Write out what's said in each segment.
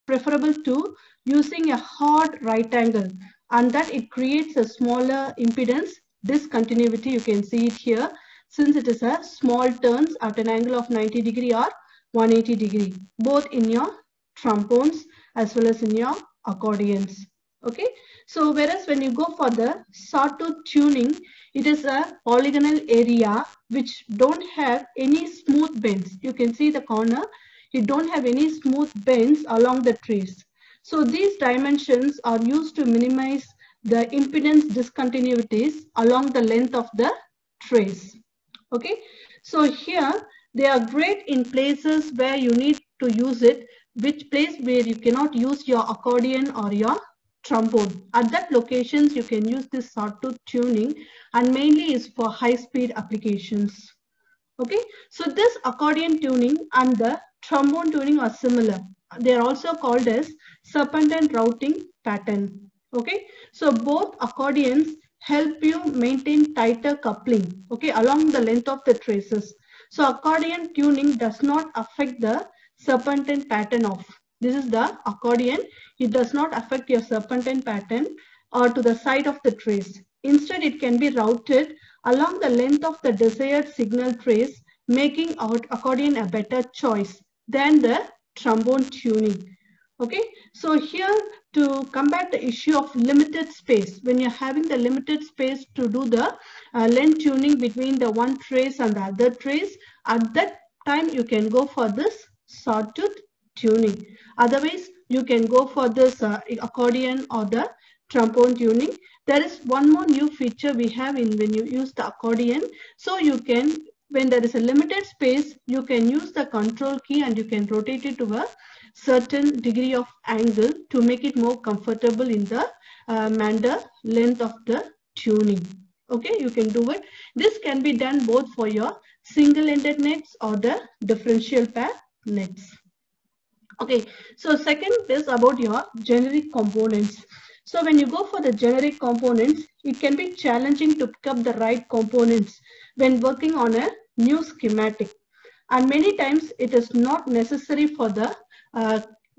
preferable to using a hard right angle, and that it creates a smaller impedance discontinuity. You can see it here, since it is a small turns at an angle of 90 degree or 180 degree, both in your trombones as well as in your accordions. Okay, so whereas when you go for the sawtooth tuning, it is a polygonal area which don't have any smooth bends. You can see the corner, it don't have any smooth bends along the trace. So these dimensions are used to minimize the impedance discontinuities along the length of the trace. Okay, so here they are great in places where you need to use it, which place where you cannot use your accordion or your trombone. At that locations, you can use this sawtooth tuning, and mainly is for high-speed applications. Okay, so this accordion tuning and the trombone tuning are similar. They are also called as serpentine routing pattern. Okay, so both accordions help you maintain tighter coupling, okay, along the length of the traces. So accordion tuning does not affect the serpentine pattern of, this is the accordion, it does not affect your serpentine pattern or to the side of the trace. Instead, it can be routed along the length of the desired signal trace, making our accordion a better choice than the trombone tuning. Okay, so here to combat the issue of limited space, when you're having the limited space to do the length tuning between the one trace and the other trace, at that time you can go for this sawtooth tuning. Otherwise, you can go for this accordion or the trombone tuning. There is one more new feature we have in when you use the accordion. So you can, when there is a limited space, you can use the control key and you can rotate it to a certain degree of angle to make it more comfortable in the meander length of the tuning. Okay, you can do it. This can be done both for your single-ended nets or the differential pair nets. Okay, so second is about your generic components. So when you go for the generic components, it can be challenging to pick up the right components when working on a new schematic. And many times it is not necessary for the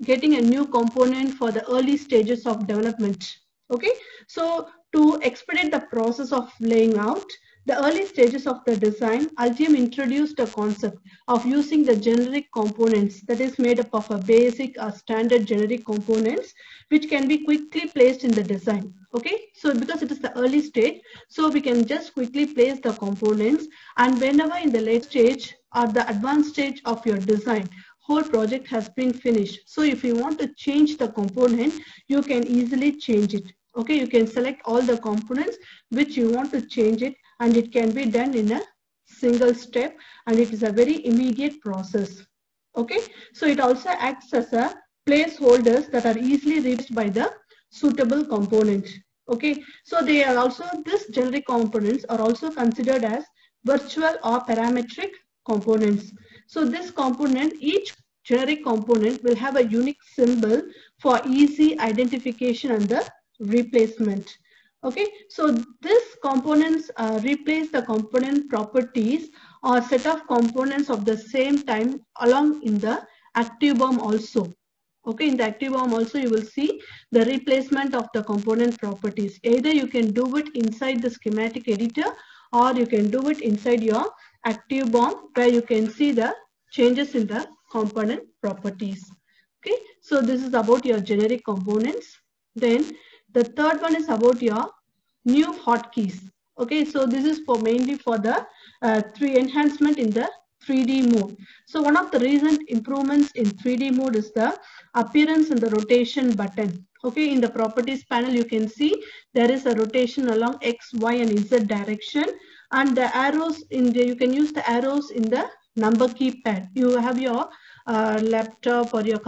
getting a new component for the early stages of development. Okay, so to expedite the process of laying out, the early stages of the design, Altium introduced a concept of using the generic components that is made up of a basic standard generic components which can be quickly placed in the design. Okay, so because it is the early stage, so we can just quickly place the components, and whenever in the late stage or the advanced stage of your design, whole project has been finished. So if you want to change the component, you can easily change it. Okay, you can select all the components which you want to change it, and it can be done in a single step, and it is a very immediate process. Okay, so it also acts as a placeholders that are easily reached by the suitable component. Okay, so they are also, this generic components are also considered as virtual or parametric components. So this component, each generic component will have a unique symbol for easy identification and the replacement. Okay, so these components replace the component properties or set of components of the same time along in the active BOM also. Okay, in the active BOM also you will see the replacement of the component properties. Either you can do it inside the schematic editor, or you can do it inside your active BOM where you can see the changes in the component properties. Okay, so this is about your generic components. Then the third one is about your new hotkeys. Okay, so this is for mainly for the enhancement in the 3D mode. So one of the recent improvements in 3D mode is the appearance in the rotation button. Okay, in the properties panel you can see there is a rotation along X, Y and Z direction, and the arrows in the, you can use the arrows in the number keypad. You have your laptop or your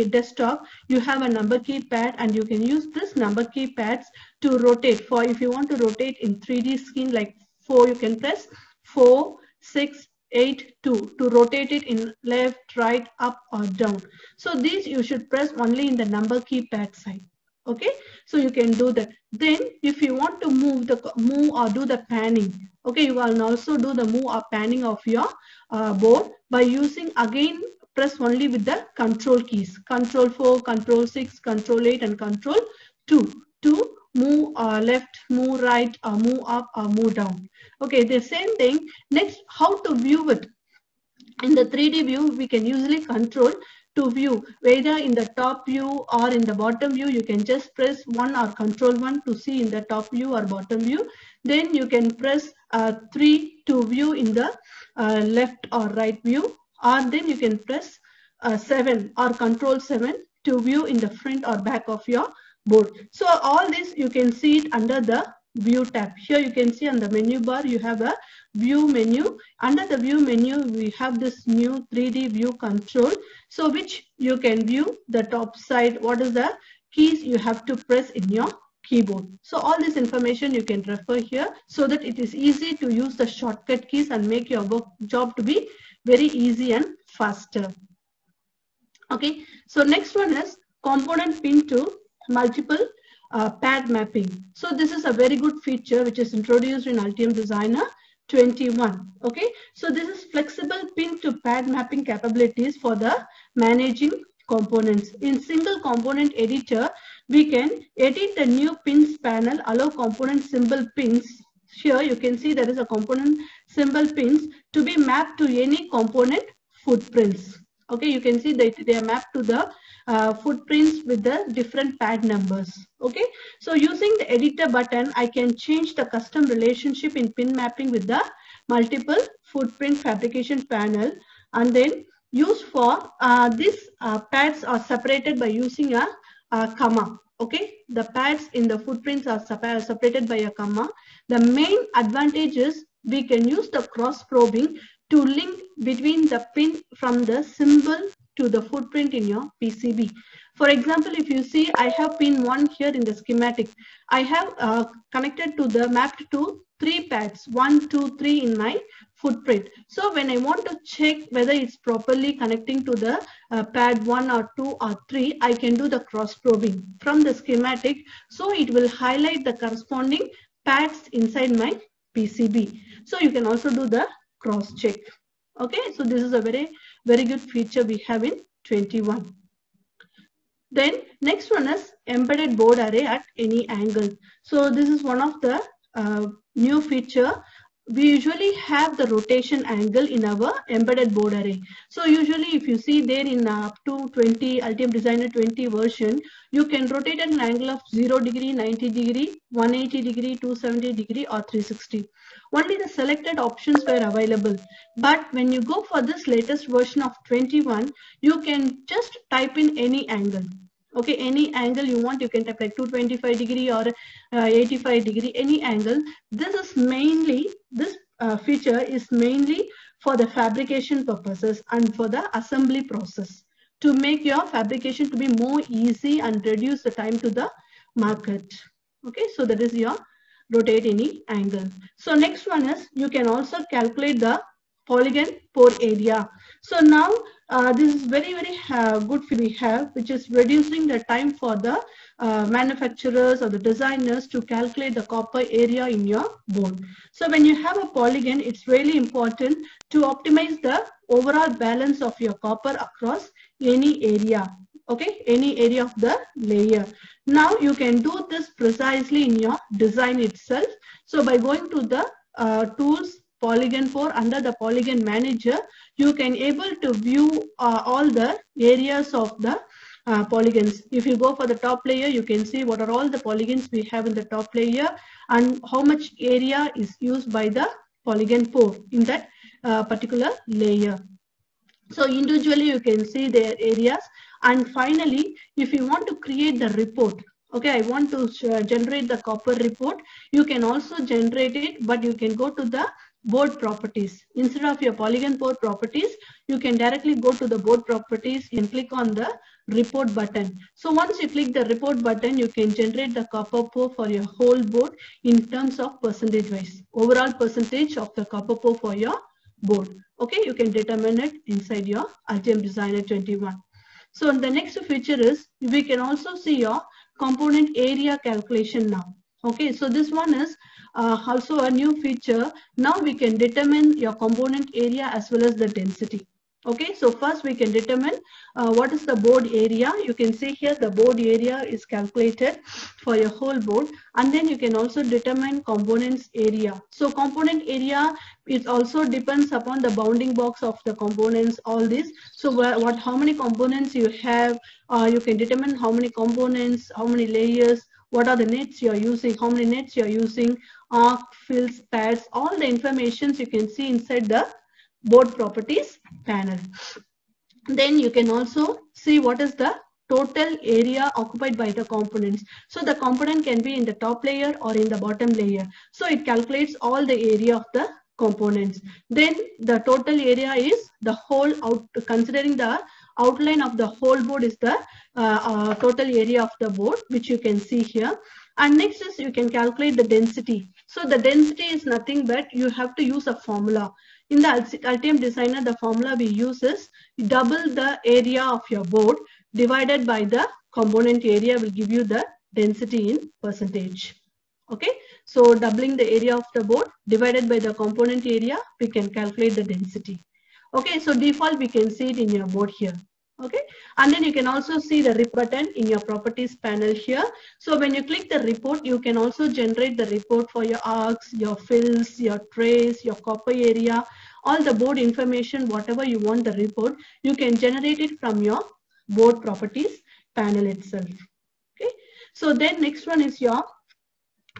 desktop, you have a number keypad, and you can use this number keypads to rotate. For if you want to rotate in 3D screen like 4, you can press 4, 6, 8, 2 to rotate it in left, right, up or down. So these you should press only in the number keypad side. Okay, so you can do that. Then if you want to move or do the panning, okay, you will also do the move or panning of your board by using again press only with the control keys. Control 4, control 6, control 8 and control 2 to move left, move right, or move up or move down. Okay, the same thing. Next, how to view it. In the 3D view, we can usually control to view whether in the top view or in the bottom view. You can just press 1 or control 1 to see in the top view or bottom view. Then you can press 3 to view in the left or right view, or then you can press 7 or control 7 to view in the front or back of your board. So all this you can see it under the view tab. Here you can see on the menu bar you have a view menu. Under the view menu we have this new 3D view control, so which you can view the top side, what is the keys you have to press in your keyboard. So all this information you can refer here, so that it is easy to use the shortcut keys and make your job to be very easy and faster. Okay, so next one is component pin to multiple pad mapping. So this is a very good feature which is introduced in Altium Designer 21. Okay, so this is flexible pin to pad mapping capabilities for the managing components. In single component editor, we can edit the new pins panel, allow component symbol pins. Here you can see there is a component symbol pins to be mapped to any component footprints. Okay, you can see that they are mapped to the footprints with the different pad numbers. Okay, so using the editor button, I can change the custom relationship in pin mapping with the multiple footprint fabrication panel, and then use for these pads are separated by using a comma. Okay, the pads in the footprints are separated by a comma. The main advantage is we can use the cross probing to link between the pin from the symbol to the footprint in your PCB. For example, if you see, I have pin 1 here in the schematic. I have connected to the mapped to 3 pads, 1, 2, 3 in my footprint. So when I want to check whether it's properly connecting to the pad 1 or 2 or 3, I can do the cross probing from the schematic. So it will highlight the corresponding pads inside my PCB. So you can also do the cross check. Okay, so this is a very good feature we have in 21. Then next one is embedded board array at any angle. So this is one of the new feature. We usually have the rotation angle in our embedded board array. So usually if you see there in up to 20 Altium Designer 20 version, you can rotate at an angle of 0 degree, 90 degree, 180 degree, 270 degree or 360. Only the selected options were available. But when you go for this latest version of 21, you can just type in any angle. Okay, any angle you want, you can type like 225 degree or 85 degree, any angle. This is mainly, this feature is mainly for the fabrication purposes and for the assembly process, to make your fabrication to be more easy and reduce the time to the market. Okay, so that is your rotate any angle. So next one is you can also calculate the polygon pore area. So now this is very good we have, which is reducing the time for the manufacturers or the designers to calculate the copper area in your board. So when you have a polygon, it's really important to optimize the overall balance of your copper across any area. Okay, any area of the layer. Now you can do this precisely in your design itself. So by going to the tools, polygon pore, under the polygon manager, you can able to view all the areas of the polygons. If you go for the top layer, you can see what are all the polygons we have in the top layer and how much area is used by the polygon pore in that particular layer. So individually you can see their areas. And finally, if you want to create the report, okay, I want to generate the copper report, you can also generate it, but you can go to the board properties. Instead of your polygon pore properties, you can directly go to the board properties and click on the report button. So once you click the report button, you can generate the copper pore for your whole board in terms of percentage wise, overall percentage of the copper pore for your board. Okay, you can determine it inside your Altium Designer 21. So the next feature is we can also see your component area calculation now. Okay, so this one is also a new feature. Now we can determine your component area as well as the density. Okay, so first we can determine what is the board area. You can see here the board area is calculated for your whole board, and then you can also determine components area. So component area, it also depends upon the bounding box of the components, all this. So how many components you have, you can determine how many components, how many layers, what are the nets you are using, how many nets you are using, arc, fills, pads, all the informations you can see inside the board properties panel. Then you can also see what is the total area occupied by the components. So the component can be in the top layer or in the bottom layer. So it calculates all the area of the components. Then the total area is the whole out, considering the outline of the whole board is the total area of the board, which you can see here. And next is you can calculate the density. So the density is nothing but you have to use a formula. In the Altium Designer, the formula we use is double the area of your board divided by the component area will give you the density in percentage. Okay, so doubling the area of the board divided by the component area, we can calculate the density. Okay, so default we can see it in your board here. Okay, and then you can also see the report button in your properties panel here. So when you click the report, you can also generate the report for your arcs, your fills, your trays, your copper area, all the board information, whatever you want the report, you can generate it from your board properties panel itself. Okay, so then next one is your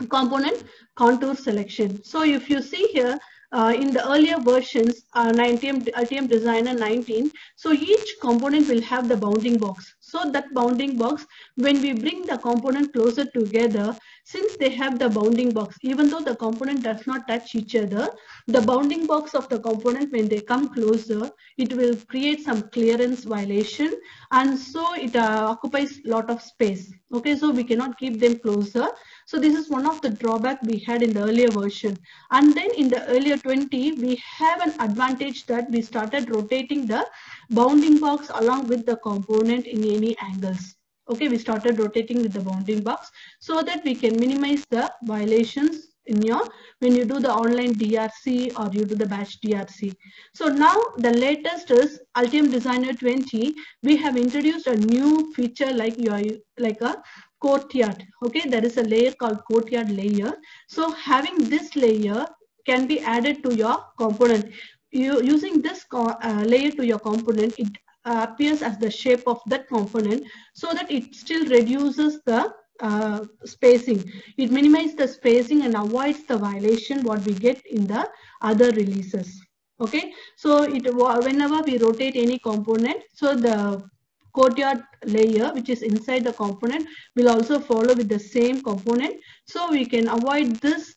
component contour selection. So if you see here, in the earlier versions, Altium Designer 19, so each component will have the bounding box. So that bounding box, when we bring the component closer together, since they have the bounding box, even though the component does not touch each other, the bounding box of the component, when they come closer, it will create some clearance violation, and so it occupies a lot of space. Okay, so we cannot keep them closer. So this is one of the drawback we had in the earlier version. And then in the earlier 20, we have an advantage that we started rotating the bounding box along with the component in any angles. Okay, we started rotating with the bounding box so that we can minimize the violations in your, when you do the online DRC or you do the batch DRC. So now the latest is Altium Designer 20. We have introduced a new feature like a courtyard. Okay, there is a layer called courtyard layer. So having this layer can be added to your component. Using this layer to your component, it appears as the shape of that component so that it still reduces the spacing. It minimizes the spacing and avoids the violation what we get in the other releases. Okay, so whenever we rotate any component, so the courtyard layer which is inside the component will also follow with the same component, so we can avoid this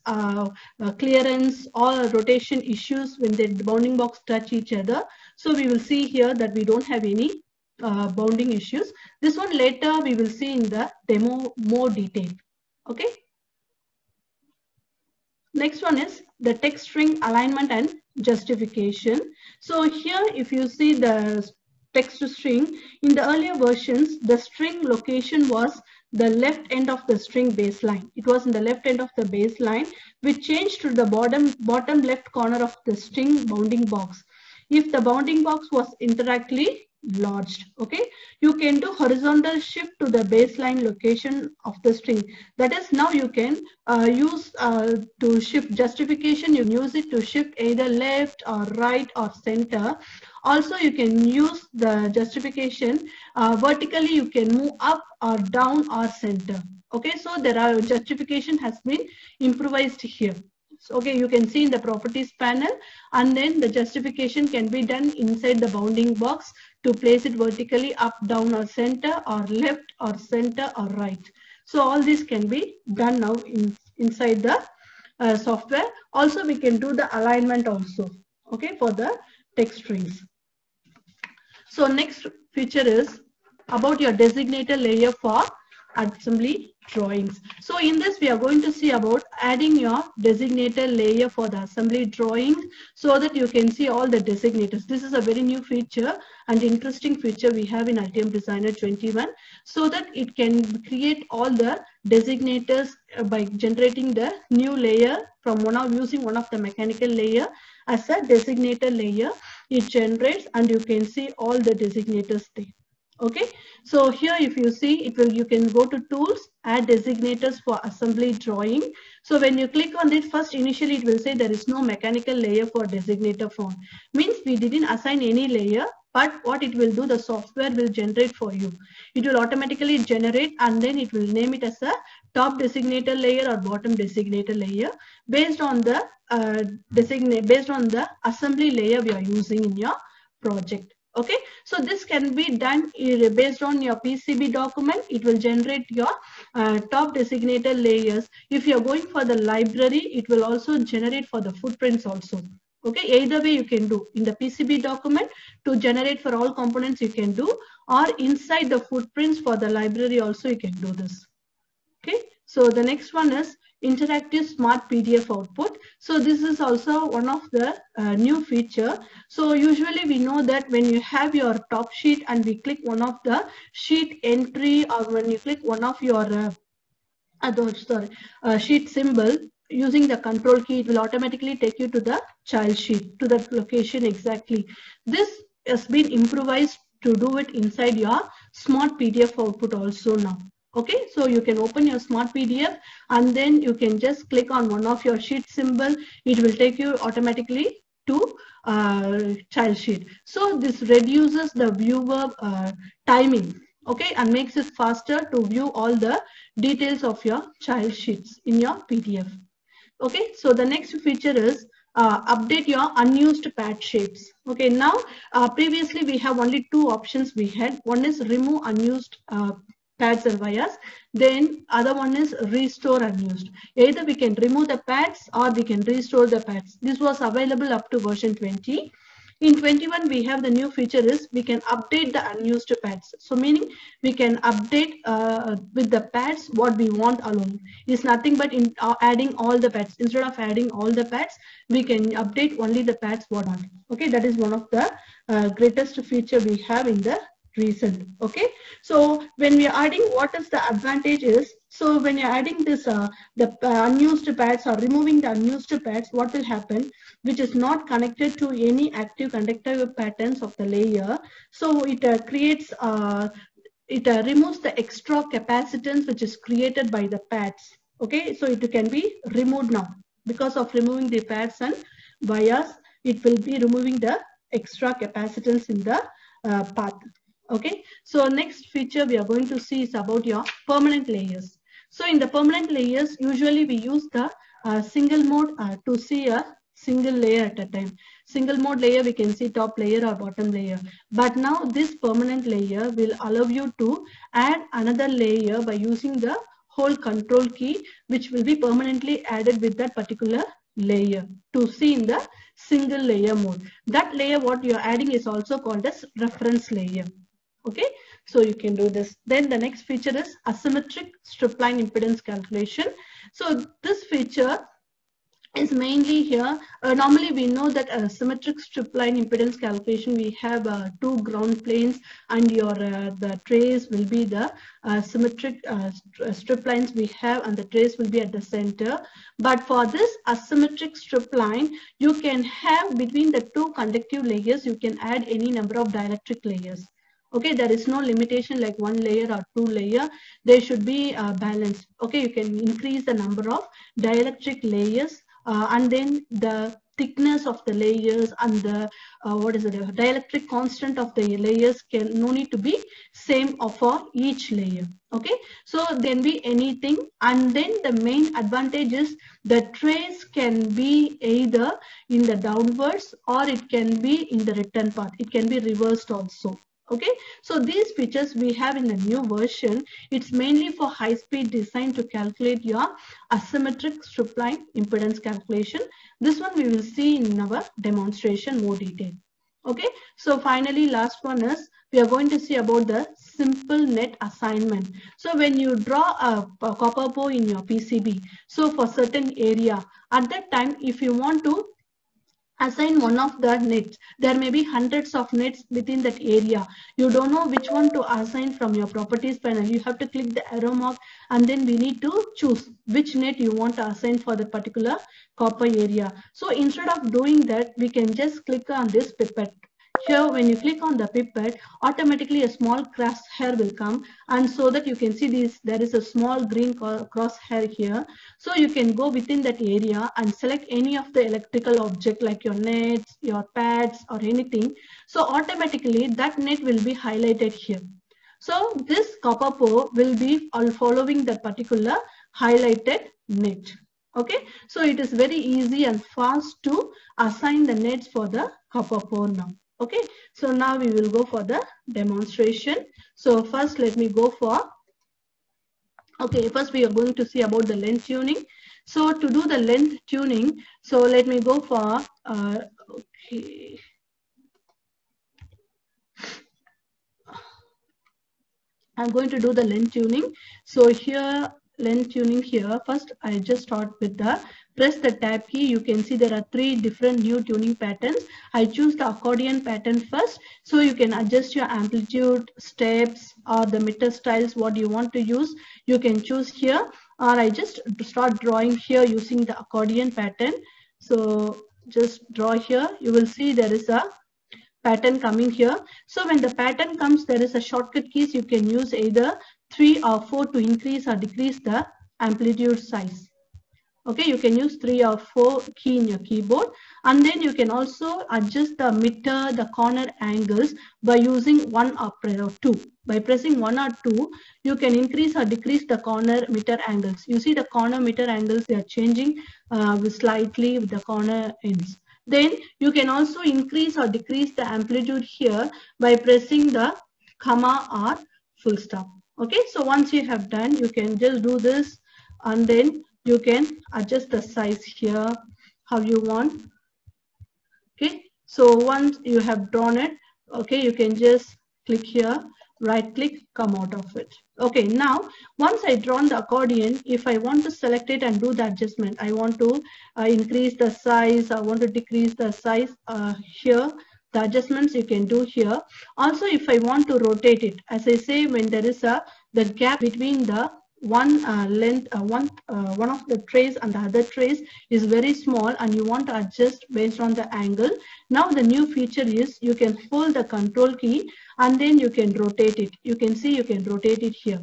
clearance or rotation issues when the bounding box touch each other. So we will see here that we don't have any bounding issues. This one later we will see in the demo more detail. Okay, next one is the text string alignment and justification. So here if you see the text string, in the earlier versions, the string location was the left end of the string baseline. It was in the left end of the baseline, which changed to the bottom left corner of the string bounding box. If the bounding box was interactly lodged, okay, you can do horizontal shift to the baseline location of the string. That is, now you can use to shift justification, you can use it to shift either left or right or center. Also, you can use the justification vertically, you can move up or down or center. Okay, so there are justification has been improvised here. So, okay, you can see in the properties panel, and then the justification can be done inside the bounding box to place it vertically up, down or center or left or center or right. So all this can be done now inside the software. Also, we can do the alignment also, okay, for the text strings. So next feature is about your designator layer for assembly drawings. So in this we are going to see about adding your designator layer for the assembly drawings so that you can see all the designators. This is a very new feature and interesting feature we have in Altium Designer 21, so that it can create all the designators by generating the new layer from using one of the mechanical layer as a designator layer. It generates and you can see all the designators there. Okay, so here if you see it will, you can go to tools, add designators for assembly drawing. So when you click on it, first initially it will say there is no mechanical layer for designator font, means we didn't assign any layer, but what it will do, the software will generate for you. It will automatically generate and then it will name it as a top designator layer or bottom designator layer based on the based on the assembly layer we are using in your project. Okay, so this can be done based on your PCB document. It will generate your top designator layers. If you are going for the library, it will also generate for the footprints also. Okay, either way you can do. In the PCB document to generate for all components you can do, or inside the footprints for the library also you can do this. Okay, so the next one is interactive smart PDF output. So this is also one of the new feature. So usually we know that when you have your top sheet and we click one of the sheet entry, or when you click one of your sheet symbol using the control key, it will automatically take you to the child sheet, to that location exactly. This has been improvised to do it inside your smart PDF output also now. Okay, so you can open your smart PDF and then you can just click on one of your sheet symbol. It will take you automatically to child sheet. So this reduces the viewer timing, okay, and makes it faster to view all the details of your child sheets in your PDF. Okay, so the next feature is update your unused pad shapes. Okay, now previously we have only two options we had. One is remove unused pads and wires, then other one is restore unused. Either we can remove the pads or we can restore the pads. This was available up to version 20. In 21 we have the new feature is we can update the unused pads. So meaning we can update with the pads what we want alone. It's nothing but in adding all the pads. Instead of adding all the pads, we can update only the pads what on. Okay, that is one of the greatest feature we have in the recent. Okay, so when we are adding, what is the advantage is, so when you're adding this the unused pads or removing the unused pads, what will happen, which is not connected to any active conductive patterns of the layer, so it creates it removes the extra capacitance which is created by the pads. Okay, so it can be removed now. Because of removing the pads and wires, it will be removing the extra capacitance in the path. Okay, so next feature we are going to see is about your permanent layers. So in the permanent layers, usually we use the single mode to see a single layer at a time. Single mode layer, we can see top layer or bottom layer. But now this permanent layer will allow you to add another layer by using the whole control key, which will be permanently added with that particular layer to see in the single layer mode. That layer what you are adding is also called as reference layer. Okay, so you can do this. Then the next feature is asymmetric strip line impedance calculation. So this feature is mainly here. Normally we know that symmetric strip line impedance calculation, we have two ground planes and your the trace will be the symmetric strip lines we have, and the trace will be at the center. But for this asymmetric strip line, you can have between the two conductive layers, you can add any number of dielectric layers. Okay, there is no limitation like one layer or two layer. They should be balanced. Okay, you can increase the number of dielectric layers and then the thickness of the layers and the dielectric constant of the layers can no need to be same for each layer. Okay, so then be anything, and then the main advantage is the trace can be either in the downwards or it can be in the return path. It can be reversed also. Okay, so these features we have in the new version. It's mainly for high-speed design to calculate your asymmetric strip line impedance calculation. This one we will see in our demonstration more detail. Okay, so finally last one is we are going to see about the simple net assignment. So when you draw a copper bow in your PCB, so for certain area, at that time, if you want to assign one of the nets, there may be hundreds of nets within that area. You don't know which one to assign from your properties panel. You have to click the arrow mark, and then we need to choose which net you want to assign for the particular copper area. So instead of doing that, we can just click on this pipette. Here, when you click on the pipette, automatically a small crosshair will come, and so that you can see this, there is a small green crosshair here. So you can go within that area and select any of the electrical object like your nets, your pads, or anything. So automatically that net will be highlighted here. So this copper pole will be all following the particular highlighted net. Okay, so it is very easy and fast to assign the nets for the copper pole now. Okay, so now we will go for the demonstration. So first let me go for, okay, first we are going to see about the length tuning. So to do the length tuning, so let me go for, okay. I'm going to do the length tuning. So here, length tuning here, first I just start with the, press the tab key. You can see there are 3 different new tuning patterns. I choose the accordion pattern first. So you can adjust your amplitude, steps, or the meter styles, what you want to use. You can choose here, or I just start drawing here using the accordion pattern. So just draw here. You will see there is a pattern coming here. So when the pattern comes, there is a shortcut keys. You can use either 3 or 4 to increase or decrease the amplitude size. Okay, you can use 3 or 4 key in your keyboard, and then you can also adjust the meter, the corner angles by using 1 or 2. By pressing 1 or 2, you can increase or decrease the corner meter angles. You see the corner meter angles, they are changing slightly with the corner ends. Then you can also increase or decrease the amplitude here by pressing the comma or full stop. Okay, so once you have done, you can just do this, and then you can adjust the size here how you want. Okay, so once you have drawn it, okay, you can just click here, right click, come out of it. Okay, now once I drawn the accordion, if I want to select it and do the adjustment, I want to increase the size, I want to decrease the size, here the adjustments you can do here. Also, if I want to rotate it, as I say, when there is the gap between the one of the trays and the other trays is very small, and you want to adjust based on the angle. Now the new feature is you can hold the control key and then you can rotate it. You can see you can rotate it here.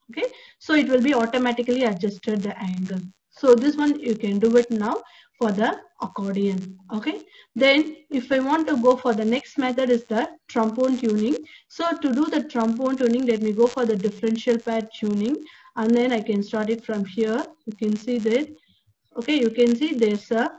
Okay, so it will be automatically adjusted the angle. So this one you can do it now for the accordion. Okay, then if I want to go for the next method is the trombone tuning. So to do the trombone tuning, let me go for the differential pad tuning, and then I can start it from here. You can see that. Okay, you can see there's a,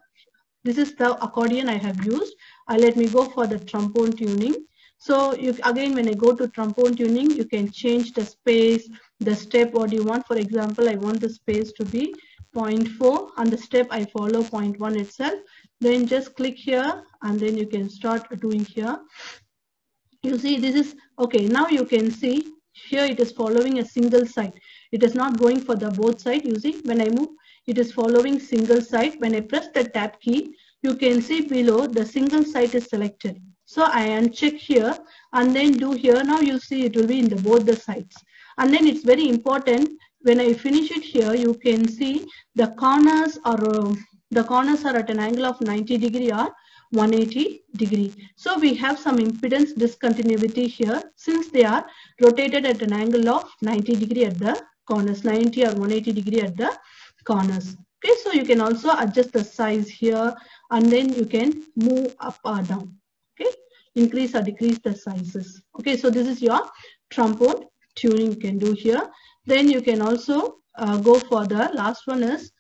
this is the accordion I have used. Let me go for the trombone tuning. So you, again, when I go to trombone tuning, you can change the space, the step, what you want. For example, I want the space to be 0.4 and the step I follow 0.1 itself. Then just click here and then you can start doing here. You see this is, okay, now you can see here it is following a single side. It is not going for the both side. You see when I move, it is following single side. When I press the tab key, you can see below the single side is selected. So I uncheck here and then do here. Now you see it will be in the both the sides. And then it's very important, when I finish it here, you can see the corners are at an angle of 90 degree or 180 degree. So we have some impedance discontinuity here since they are rotated at an angle of 90 degree at the corners, 90 or 180 degree at the corners. Okay, so you can also adjust the size here and then you can move up or down. Okay, increase or decrease the sizes. Okay, so this is your trombone tuning you can do here. Then you can also go for the last one is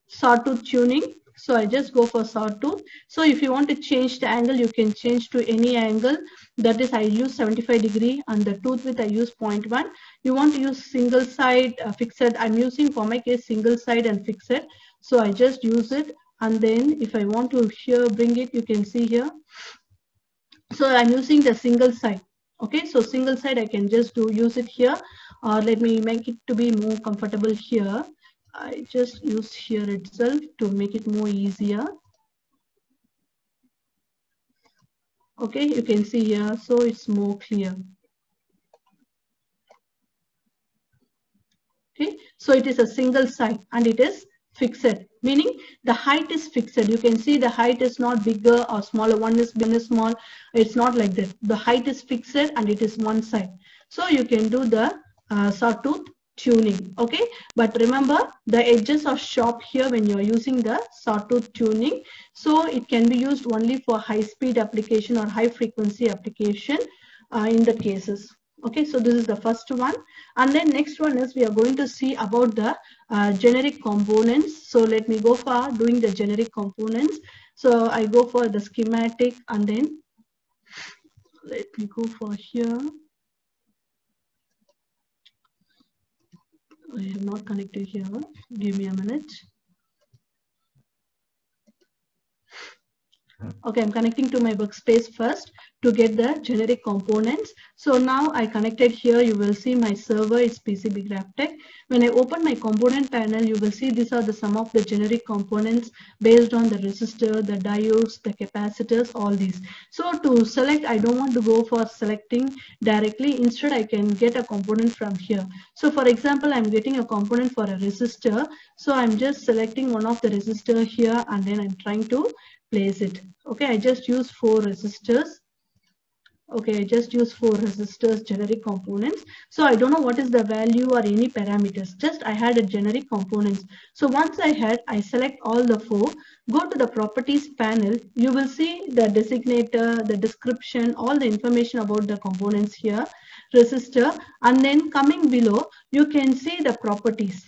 sawtooth tuning. So I just go for sawtooth. So if you want to change the angle, you can change to any angle. That is, I use 75 degree and the tooth width I use 0.1. You want to use single side fixed. I'm using for my case single side and fixed. So I just use it. And then if I want to here bring it, you can see here. So I'm using the single side. Okay, so single side I can just use it here, or let me make it to be more comfortable here. I just use here itself to make it more easier. Okay, you can see here, so it's more clear. Okay, so it is a single side and it is fixed, meaning the height is fixed. You can see the height is not bigger or smaller. One is big, one is small. It's not like that. The height is fixed and it is one side. So you can do the sawtooth tuning. Okay, but remember the edges are sharp here when you are using the sawtooth tuning. So it can be used only for high speed application or high frequency application in the cases. Okay, so this is the first one. And then next one is we are going to see about the generic components. So let me go for doing the generic components. So I go for the schematic and then let me go for here. I have not connected here. Give me a minute. Okay, I'm connecting to my workspace first to get the generic components. So now I connected here. You will see my server is PCB GrafTech. When I open my component panel, you will see these are the some of the generic components based on the resistor, the diodes, the capacitors, all these. So to select, I don't want to go for selecting directly. Instead, I can get a component from here. So for example, I'm getting a component for a resistor. So I'm just selecting one of the resistor here and then I'm trying to place it. Okay, I just use 4 resistors. Okay, I just use 4 resistors generic components. So I don't know what is the value or any parameters. Just I had a generic components. So once I select all the 4, go to the properties panel. You will see the designator, the description, all the information about the components here, resistor, and then coming below, you can see the properties.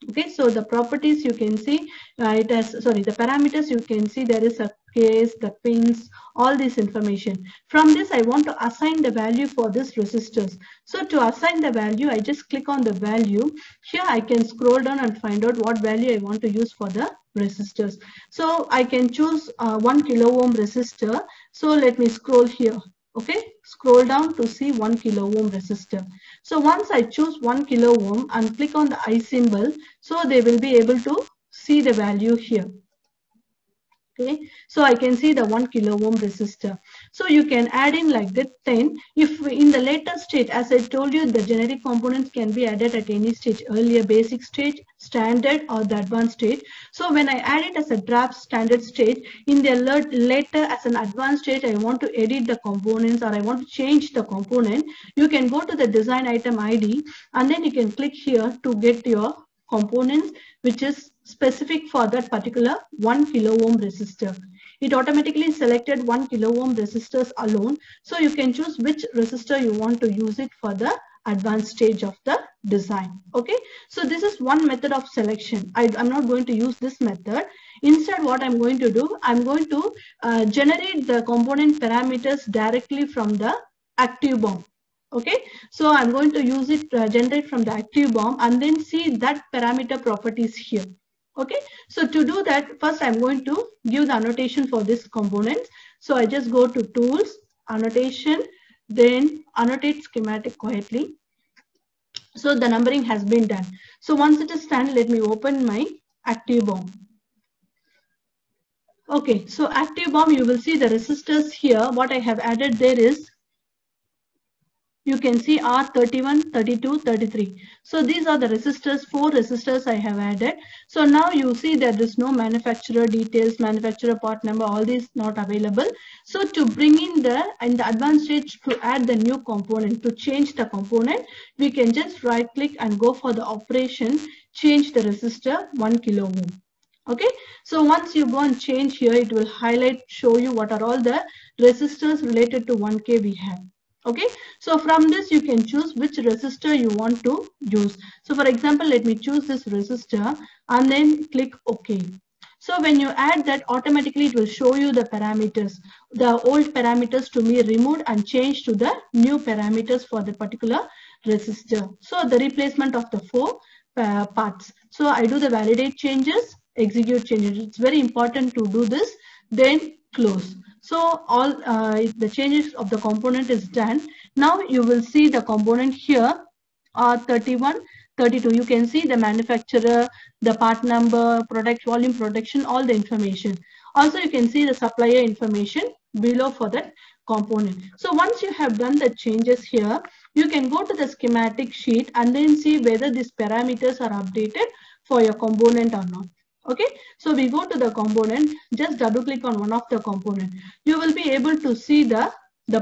Okay, so the properties you can see it has, sorry, the parameters you can see there is a case, the pins, all this information. From this I want to assign the value for this resistors. So to assign the value, I just click on the value. Here I can scroll down and find out what value I want to use for the resistors. So I can choose 1 kilo ohm resistor. So let me scroll here. Okay, scroll down to see 1 kilo ohm resistor. So once I choose 1 kilo ohm and click on the I symbol, so they will be able to see the value here. Okay, so I can see the 1 kilo ohm resistor. So you can add in like that. Then if in the later stage, as I told you, the generic components can be added at any stage, earlier basic stage, standard, or the advanced stage. So when I add it as a draft standard stage, in the later as an advanced stage, I want to edit the components or I want to change the component, you can go to the design item ID and then you can click here to get your components which is specific for that particular 1 kilo ohm resistor. It automatically selected 1 kilo ohm resistors alone. So you can choose which resistor you want to use it for the advanced stage of the design. Okay, so this is one method of selection. I'm not going to use this method. Instead, what I'm going to do, I'm going to generate the component parameters directly from the ActiveBOM. Okay, so I'm going to use it generate from the ActiveBOM and then see that parameter properties here. Okay, so to do that, first I'm going to give the annotation for this component. So I just go to tools, annotation, then annotate schematic quietly. So the numbering has been done. So once it is done, let me open my ActiveBOM. Okay, so ActiveBOM, you will see the resistors here. What I have added there is, you can see R31, 32, 33. So these are the resistors, 4 resistors I have added. So now you see that there is no manufacturer details, manufacturer part number, all these not available. So to bring in the advanced stage to add the new component, to change the component, we can just right click and go for the operation, change the resistor 1 kilo ohm. Okay, so once you go and change here, it will highlight, show you what are all the resistors related to 1K we have. Okay, so from this you can choose which resistor you want to use. So for example, let me choose this resistor and then click OK. So when you add that, automatically it will show you the parameters, the old parameters to be removed and changed to the new parameters for the particular resistor. So the replacement of the 4 parts. So I do the validate changes, execute changes. It's very important to do this, then close. So all the changes of the component is done. Now you will see the component here R31, 32. You can see the manufacturer, the part number, product volume, production, all the information. Also, you can see the supplier information below for that component. So once you have done the changes here, you can go to the schematic sheet and then see whether these parameters are updated for your component or not. Okay, so we go to the component, just double click on one of the component. You will be able to see the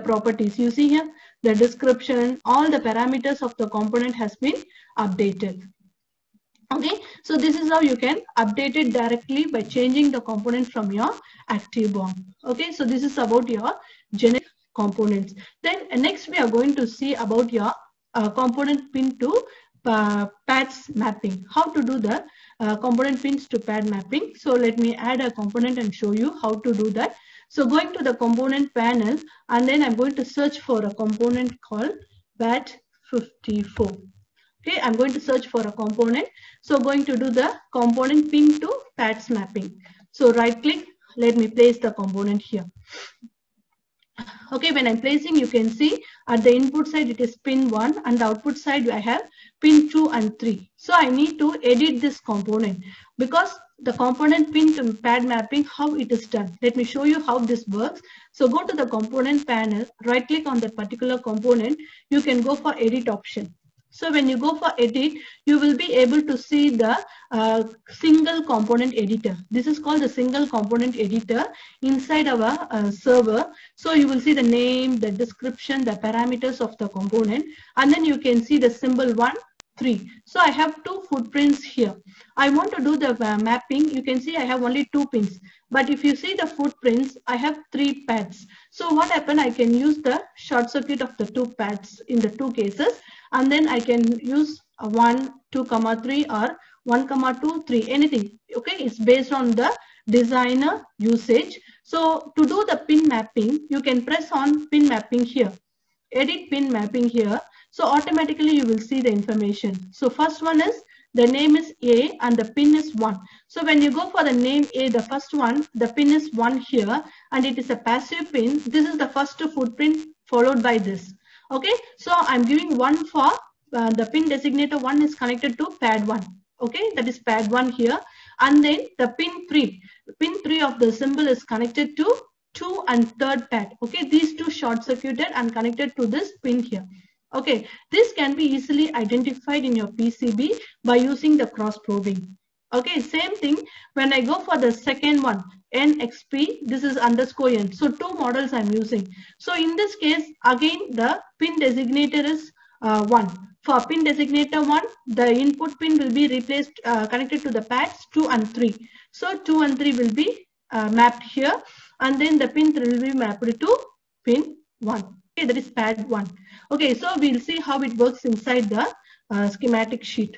properties. You see here, the description, all the parameters of the component has been updated. Okay, so this is how you can update it directly by changing the component from your ActiveBomb. Okay, so this is about your generic components. Then next we are going to see about your component pin to pads mapping. How to do the component pins to pad mapping. So let me add a component and show you how to do that. So going to the component panel, and then I'm going to search for a component called pad 54. Okay, I'm going to search for a component. So going to do the component pin to pads mapping. So right click, let me place the component here. Okay, when I'm placing, you can see at the input side it is pin 1 and the output side I have pin 2 and 3. So I need to edit this component because the component pin to pad mapping, how it is done. Let me show you how this works. So go to the component panel, right click on that particular component. You can go for edit option. So when you go for edit, you will be able to see the single component editor. This is called the single component editor inside our server. So you will see the name, the description, the parameters of the component, and then you can see the symbol 1, 3. So I have 2 footprints here. I want to do the mapping. You can see I have only 2 pins. But if you see the footprints, I have 3 pads. So what happened, I can use the short circuit of the 2 pads in the 2 cases. And then I can use 1, 2, 3 or 1, 2, 3, anything. Okay, it's based on the designer usage. So to do the pin mapping, you can press on pin mapping here. Edit pin mapping here. So automatically you will see the information. So first one is the name is A and the pin is 1. So when you go for the name A, the first one, the pin is 1 here and it is a passive pin. This is the first footprint followed by this. Okay, so I'm giving 1 for the pin designator 1 is connected to pad 1. Okay, that is pad 1 here. And then the pin 3 of the symbol is connected to 2 and 3rd pad. Okay, these 2 short circuited and connected to this pin here. Okay, this can be easily identified in your PCB by using the cross probing. Okay, same thing when I go for the second one, NXP, this is _N. So 2 models I'm using. So in this case, again, the pin designator is 1. For pin designator 1, the input pin will be replaced, connected to the pads 2 and 3. So 2 and 3 will be mapped here. And then the pin 3 will be mapped to pin 1. Okay, that is pad 1. Okay, so we'll see how it works inside the schematic sheet.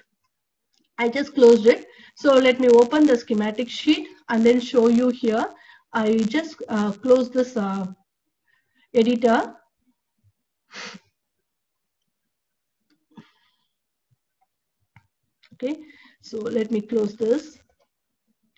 I just closed it. So let me open the schematic sheet and then show you here. I just closed this editor. Okay, so let me close this.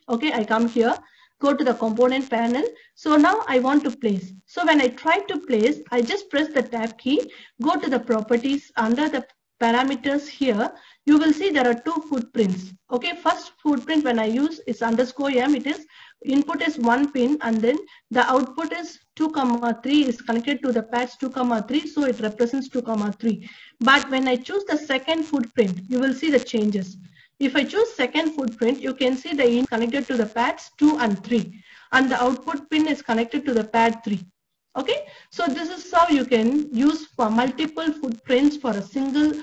Okay, I come here, go to the component panel. So now I want to place. So when I try to place, I just press the tab key, go to the properties under the parameters here. You will see there are 2 footprints. Okay, first footprint when I use is _M. It is input is 1 pin and then the output is 2, 3 is connected to the pads 2, 3. So it represents 2, 3. But when I choose the second footprint, you will see the changes. If I choose second footprint, you can see the in connected to the pads 2 and 3 and the output pin is connected to the pad 3. Okay, so this is how you can use for multiple footprints for a single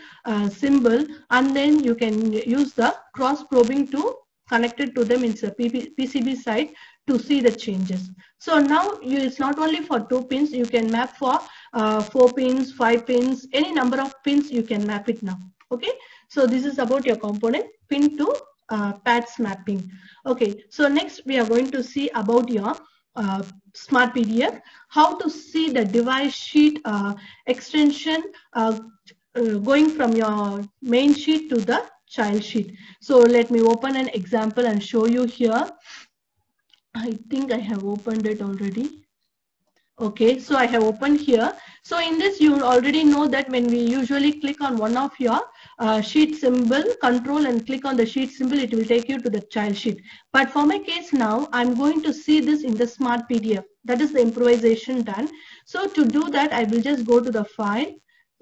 symbol, and then you can use the cross probing to connect it to them in the PCB side to see the changes. So now it's not only for 2 pins, you can map for 4 pins, 5 pins, any number of pins you can map it now. Okay, so this is about your component pin to pads mapping. Okay, so next we are going to see about your Smart PDF, how to see the device sheet extension going from your main sheet to the child sheet. So let me open an example and show you here. I think I have opened it already. Okay, so I have opened here. So in this, you already know that when we usually click on one of your sheet symbol, control and click on the sheet symbol, it will take you to the child sheet. But for my case now, I'm going to see this in the Smart PDF. That is the improvisation done. So to do that, I will just go to the file,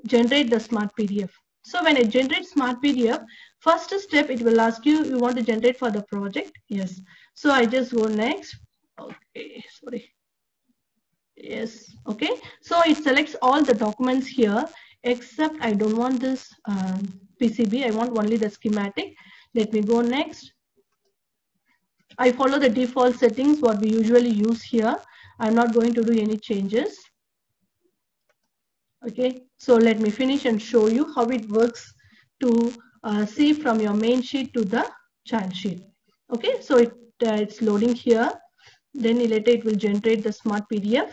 generate the Smart PDF. So when I generate Smart PDF, first step, it will ask you, you want to generate for the project? Yes. So I just go next. Okay, sorry. Yes, okay. So it selects all the documents here, except I don't want this PCB. I want only the schematic. Let me go next. I follow the default settings, what we usually use here. I'm not going to do any changes. Okay, so let me finish and show you how it works to see from your main sheet to the child sheet. Okay, so it's loading here. Then later it will generate the Smart PDF.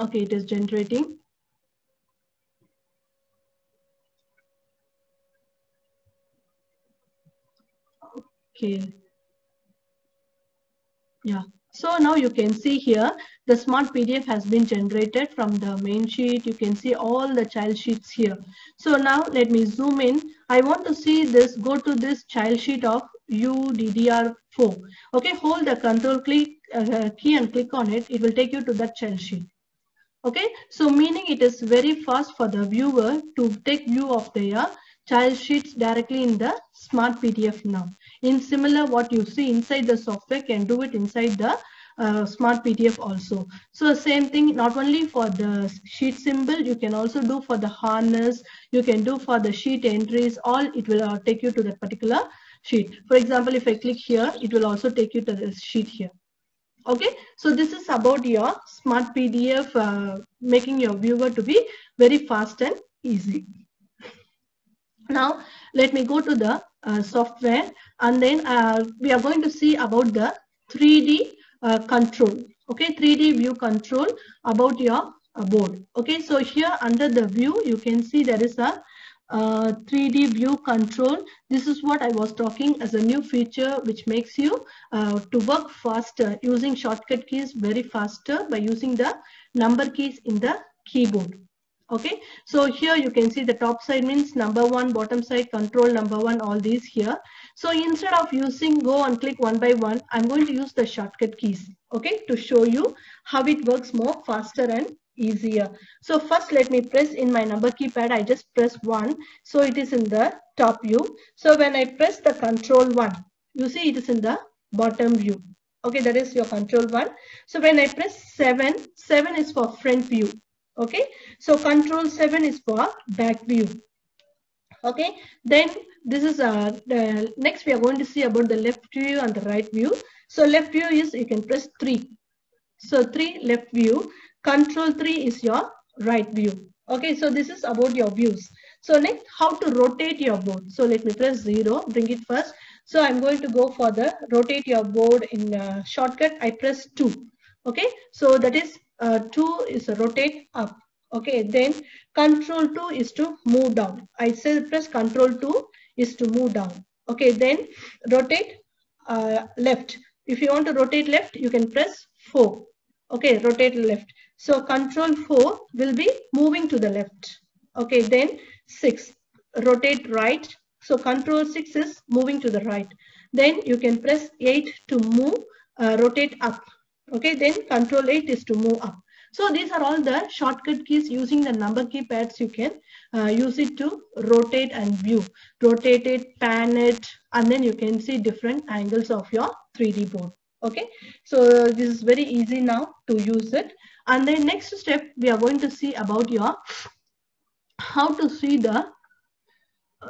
Okay, it is generating. Okay. Yeah. So now you can see here the Smart PDF has been generated from the main sheet. You can see all the child sheets here. So now let me zoom in. I want to see this. Go to this child sheet of UDDR4. Okay, hold the control key and click on it. It will take you to that child sheet. Okay, so meaning it is very fast for the viewer to take view of their child sheets directly in the Smart PDF now. In similar, what you see inside the software can do it inside the Smart PDF also. So same thing, not only for the sheet symbol, you can also do for the harness, you can do for the sheet entries, all it will take you to that particular sheet. For example, if I click here, it will also take you to the sheet here. Okay, so this is about your Smart PDF, making your viewer to be very fast and easy. Now, let me go to the software, and then we are going to see about the 3D control. Okay, 3D view control about your board. Okay, so here under the view, you can see there is a 3D view control. This is what I was talking as a new feature which makes you to work faster using shortcut keys very faster by using the number keys in the keyboard. Okay, so here you can see the top side means number one, bottom side control number one, all these here. So instead of using go and click one by one, I'm going to use the shortcut keys, okay, to show you how it works more faster and easier. So first let me press in my number keypad, I just press 1, so it is in the top view. So when I press the control 1, you see it is in the bottom view. Okay, that is your control 1. So when I press 7, 7 is for front view. Okay, so control 7 is for back view. Okay, then this is the next we are going to see about the left view and the right view. So left view is you can press 3. So 3 left view, control 3 is your right view. Okay, so this is about your views. So next, how to rotate your board. So let me press 0, bring it first. So I'm going to go for the rotate your board in shortcut. I press 2. Okay, so that is 2 is a rotate up. Okay, then control 2 is to move down. I say press control 2 is to move down. Okay, then rotate left. If you want to rotate left, you can press 4. Okay, rotate left. So control 4 will be moving to the left. Okay, then 6, rotate right. So control 6 is moving to the right. Then you can press 8 to move, rotate up. Okay, then control 8 is to move up. So these are all the shortcut keys using the number keypads. You can use it to rotate and view. Rotate it, pan it, and then you can see different angles of your 3D board. Okay, so this is very easy now to use it. And then next step, we are going to see about your how to see the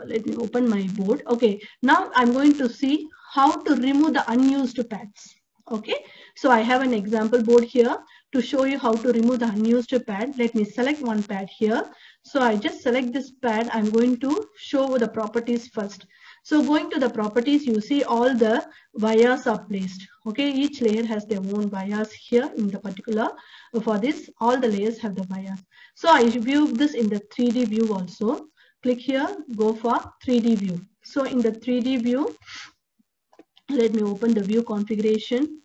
let me open my board. Okay, now I'm going to see how to remove the unused pads. Okay, so I have an example board here to show you how to remove the unused pad. Let me select one pad here. So I just select this pad. I'm going to show the properties first. So going to the properties, you see all the wires are placed. Okay, each layer has their own wires here in the particular. For this, all the layers have the wires. So I view this in the 3D view also. Click here, go for 3D view. So in the 3D view, let me open the view configuration.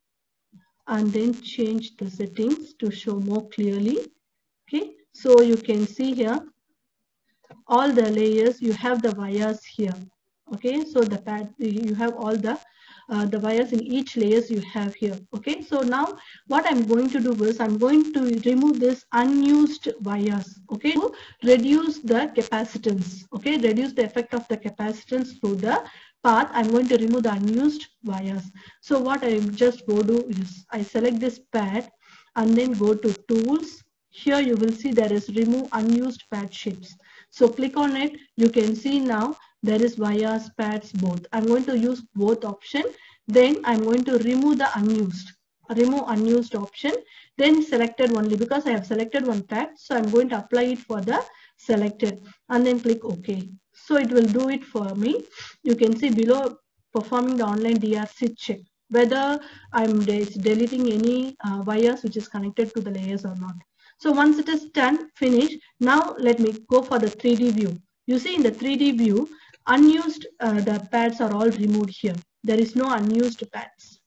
and then change the settings to show more clearly. Okay, so you can see here all the layers, you have the wires here. Okay, so the pad, you have all the wires in each layers you have here. Okay, so now what I'm going to do is I'm going to remove this unused wires. Okay, to reduce the capacitance. Okay, reduce the effect of the capacitance through the path. I'm going to remove the unused wires. So what I just go do is I select this pad and then go to tools. Here you will see there is remove unused pad shapes. So click on it. You can see now there is wires, pads, both. I'm going to use both option. Then I'm going to remove the unused option. Then selected only, because I have selected one pad. So I'm going to apply it for the selected and then click OK. So it will do it for me. You can see below, performing the online DRC check whether I'm deleting any wires which is connected to the layers or not. So once it is done, finish. Now let me go for the 3D view. You see in the 3D view, unused, the pads are all removed here. There is no unused pads.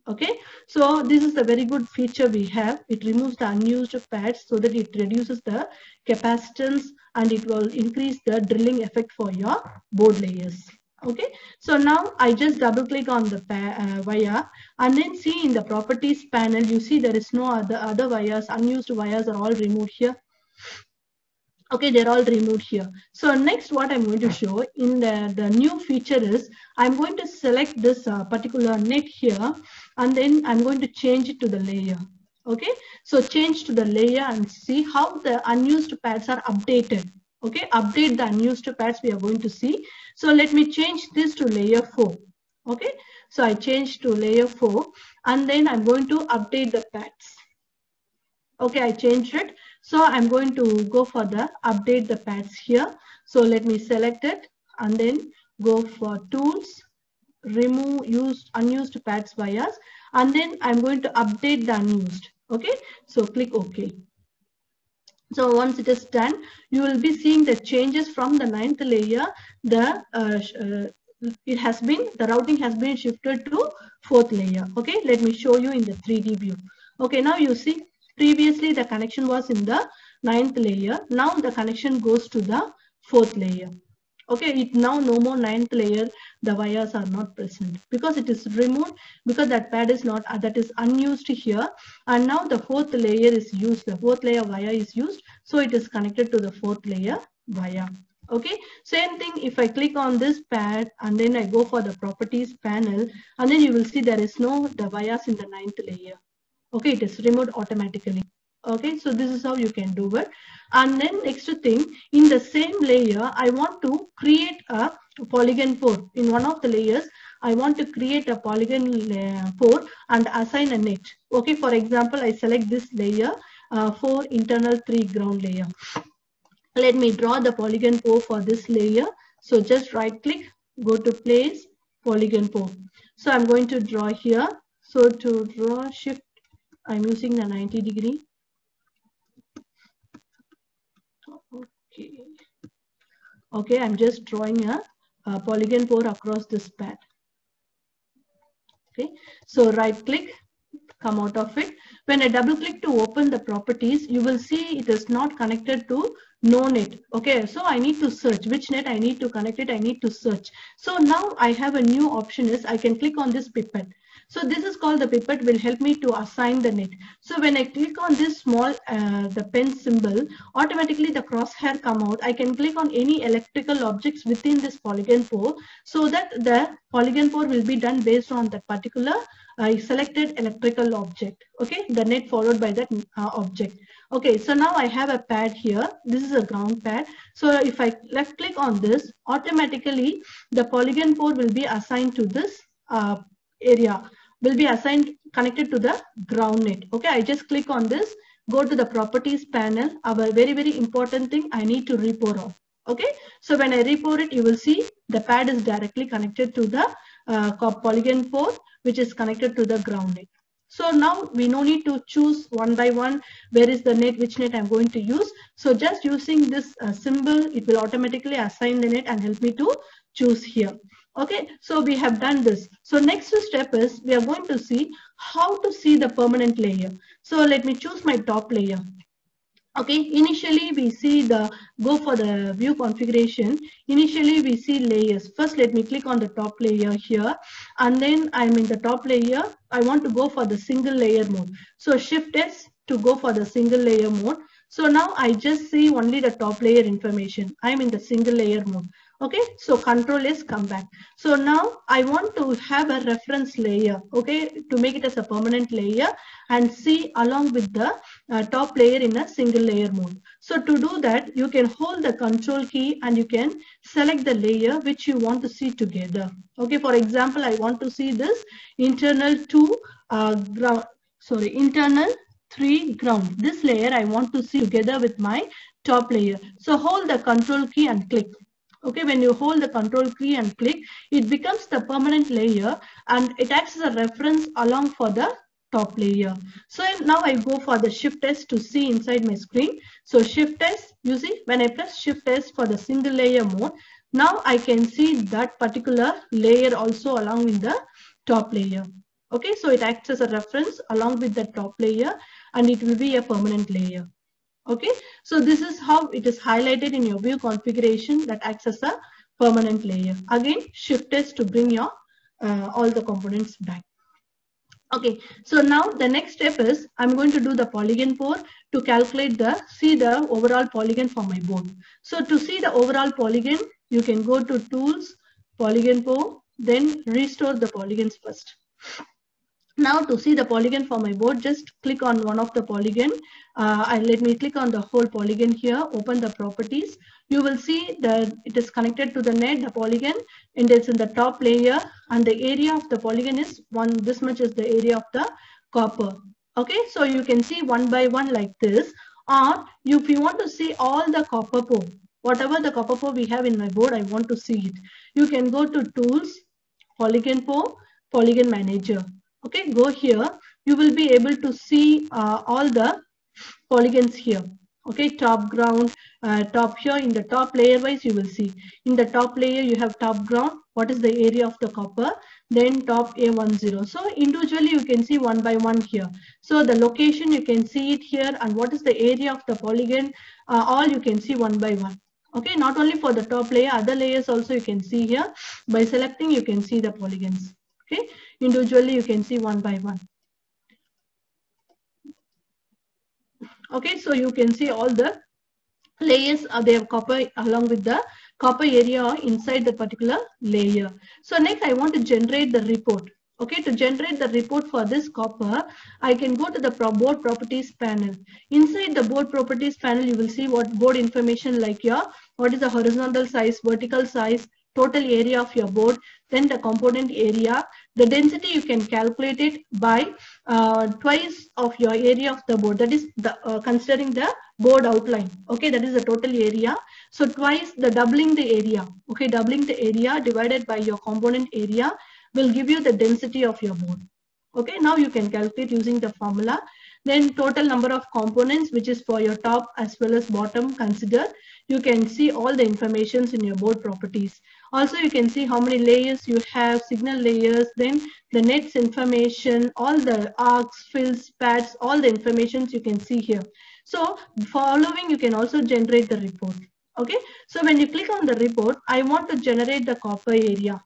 Okay, so this is a very good feature we have. It removes the unused pads so that it reduces the capacitance and it will increase the drilling effect for your board layers. Okay, so now I just double click on the wire and then see in the properties panel, you see there is no other wires, unused wires are all removed here. Okay, they're all removed here. So next what I'm going to show in the new feature is I'm going to select this particular net here and then I'm going to change it to the layer. Okay, so change to the layer and see how the unused pads are updated. Okay, update the unused pads we are going to see. So let me change this to layer 4. Okay, so I change to layer 4 and then I'm going to update the pads. Okay, I changed it. So I'm going to go for the update the pads here. So let me select it and then go for tools, remove unused pads wires, and then I'm going to update the unused. Okay, so click OK. So once it is done, you will be seeing the changes from the 9th layer. The routing has been shifted to 4th layer. Okay, let me show you in the 3D view. Okay, now you see previously the connection was in the 9th layer. Now the connection goes to the 4th layer. Okay, it now no more 9th layer, the wires are not present because it is removed, because that pad is not, that is unused here, and now the 4th layer is used, the 4th layer wire is used, so it is connected to the 4th layer wire. Okay, same thing if I click on this pad and then I go for the properties panel, and then you will see there is no the wires in the 9th layer. Okay, it is removed automatically. Okay, so this is how you can do it. And then next thing, in the same layer, I want to create a polygon pore. In one of the layers, I want to create a polygon pore and assign a net. Okay, for example, I select this layer for internal 3 ground layer. Let me draw the polygon pore for this layer. So just right click, go to place, polygon pore. So I'm going to draw here. So to draw shift, I'm using the 90 degree. Okay. Okay, I'm just drawing a polygon pore across this pad. Okay, so right click, come out of it. When I double click to open the properties, you will see it is not connected to no net. Okay, so I need to search which net I need to connect it. I need to search. So now I have a new option is I can click on this pipette. So this is called the pipette, will help me to assign the net. So when I click on this small, the pen symbol, automatically the crosshair come out. I can click on any electrical objects within this polygon pore so that the polygon pore will be done based on that particular selected electrical object. Okay, the net followed by that object. Okay, so now I have a pad here. This is a ground pad. So if I left click on this, automatically the polygon pore will be assigned to this area, will be assigned connected to the ground net. Okay, I just click on this, go to the properties panel. Our very important thing, I need to repore off. Okay, so when I repore it, you will see the pad is directly connected to the polygon pore, which is connected to the ground net. So now we no need to choose one by one where is the net, which net I'm going to use. So just using this symbol, it will automatically assign the net and help me to choose here. Okay, so we have done this. So next step is we are going to see how to see the permanent layer. So let me choose my top layer. Okay, initially we see go for the view configuration. Initially we see layers. First let me click on the top layer here, and then I'm in the top layer. I want to go for the single layer mode. So Shift S to go for the single layer mode. So now I just see only the top layer information. I'm in the single layer mode. Okay, so Control S, come back. So now I want to have a reference layer, okay, to make it as a permanent layer and see along with the top layer in a single layer mode. So to do that, you can hold the Control key and you can select the layer which you want to see together. Okay, for example, I want to see this internal 2 internal 3 ground. This layer I want to see together with my top layer. So hold the Control key and click. Okay, when you hold the Control key and click, it becomes the permanent layer and it acts as a reference along for the top layer. So now I go for the Shift S to see inside my screen. So Shift S, you see, when I press Shift S for the single layer mode, now I can see that particular layer also along with the top layer. Okay, so it acts as a reference along with the top layer and it will be a permanent layer. Okay, so this is how it is highlighted in your view configuration that acts as a permanent layer. Again, Shift S to bring your all the components back. Okay, so now the next step is I'm going to do the polygon pour to calculate see the overall polygon for my board. So to see the overall polygon, you can go to Tools, Polygon pour, then restore the polygons first. Now to see the polygon for my board, just click on one of the polygon and let me click on the whole polygon here, open the properties. You will see that it is connected to the net, the polygon, and it's in the top layer and the area of the polygon is this much is the area of the copper. Okay, so you can see one by one like this, or if you want to see all the copper pour, whatever the copper pour we have in my board, I want to see it. You can go to Tools, Polygon pour, Polygon Manager. Okay, go here. You will be able to see all the polygons here. Okay, top ground, top here in the top layer wise you will see. In the top layer you have top ground, what is the area of the copper, then top A10. So individually you can see one by one here. So the location you can see it here and what is the area of the polygon, all you can see one by one. Okay, not only for the top layer, other layers also you can see here. By selecting you can see the polygons. Okay, individually you can see one by one. Okay, so you can see all the layers they have copper along with the copper area inside the particular layer. So next I want to generate the report. Okay, to generate the report for this copper, I can go to the board properties panel. Inside the board properties panel, you will see what board information like what is the horizontal size, vertical size, total area of your board, then the component area. The density you can calculate it by twice of your area of the board. That is considering the board outline. Okay, that is the total area. So twice the doubling the area. Okay, doubling the area divided by your component area will give you the density of your board. Okay, now you can calculate using the formula. Then total number of components, which is for your top as well as bottom considered. You can see all the informations in your board properties. Also, you can see how many layers you have, signal layers, then the nets information, all the arcs, fills, pads, all the informations you can see here. So following, you can also generate the report. Okay, so when you click on the report, I want to generate the copper area.